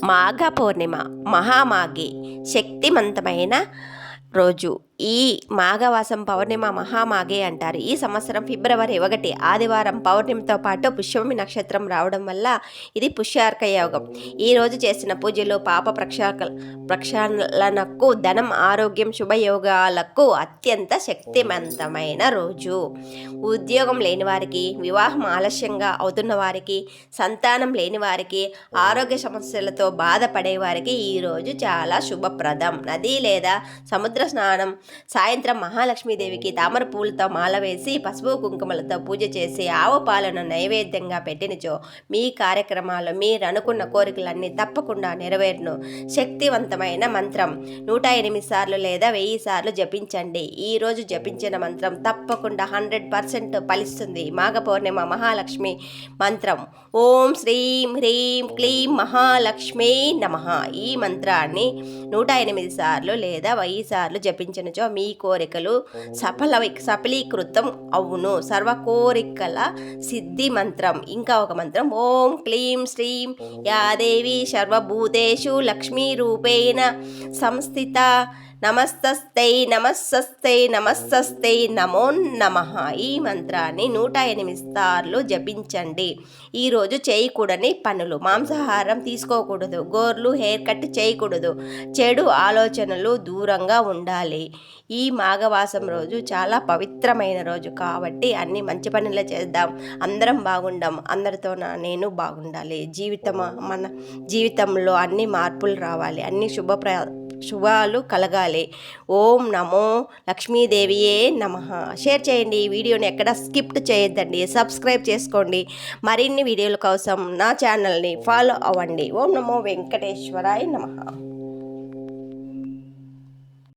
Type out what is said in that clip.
మాఘ పౌర్ణిమ మహామాఘి శక్తివంతమైన రోజు. ఈ మాఘవాసం పౌర్ణిమ మహామాఘి అంటారు. ఈ సంవత్సరం ఫిబ్రవరి 1 ఆదివారం పౌర్ణమితో పాటు పుష్యమి నక్షత్రం రావడం వల్ల ఇది పుష్యార్క యోగం. ఈరోజు చేసిన పూజలు పాప ప్రక్షాళనకు, ధనం, ఆరోగ్యం, శుభయోగాలకు అత్యంత శక్తివంతమైన రోజు. ఉద్యోగం లేని వారికి, వివాహం ఆలస్యంగా అవుతున్న వారికి, సంతానం లేని వారికి, ఆరోగ్య సమస్యలతో బాధపడే వారికి ఈరోజు చాలా శుభప్రదం. నది లేదా సముద్ర స్నానం, సాయంత్రం మహాలక్ష్మీదేవికి తామర పూలతో మాల వేసి పసుపు కుంకుమలతో పూజ చేసి ఆవు పాలను నైవేద్యంగా పెట్టినచో మీ కార్యక్రమాలు, మీరు అనుకున్న కోరికలన్నీ తప్పకుండా నెరవేరును. శక్తివంతమైన మంత్రం 108 సార్లు లేదా 1000 సార్లు జపించండి. ఈరోజు జపించిన మంత్రం తప్పకుండా 100% ఫలిస్తుంది. మాఘ పౌర్ణిమ మహాలక్ష్మి మంత్రం ఓం శ్రీం హ్రీం క్లీం మహాలక్ష్మీ నమః. ఈ మంత్రాన్ని 108 సార్లు లేదా 1000 సార్లు జపించినచో మీ కోరికలు సఫలీకృతం అవును. సర్వ కోరికల సిద్ధి మంత్రం. ఇంకా ఒక మంత్రం ఓం క్లీం శ్రీం యాదేవి సర్వభూతేషు లక్ష్మీ రూపేణ సంస్థిత నమస్తస్తై నమస్తస్తై నమస్తస్తై నమో నమః. ఈ మంత్రాన్ని 108 సార్లు జపించండి. ఈరోజు చేయకూడని పనులు: మాంసాహారం తీసుకోకూడదు, గోర్లు హెయిర్ కట్ చేయకూడదు, చెడు ఆలోచనలు దూరంగా ఉండాలి. ఈ మాఘవాసం రోజు చాలా పవిత్రమైన రోజు కాబట్టి అన్ని మంచి పనులే చేద్దాం. అందరం బాగుండాం, అందరితో నేను బాగుండాలి. మన జీవితంలో అన్ని మార్పులు రావాలి, అన్ని శుభాలు కలగాలి. ఓం నమో లక్ష్మీదేవియే నమః. షేర్ చేయండి. ఈ వీడియోని ఎక్కడ స్కిప్ చేయొద్దండి. సబ్స్క్రైబ్ చేసుకోండి. మరిన్ని వీడియోల కోసం నా ఛానల్ని ఫాలో అవ్వండి. ఓం నమో వెంకటేశ్వరాయ నమః.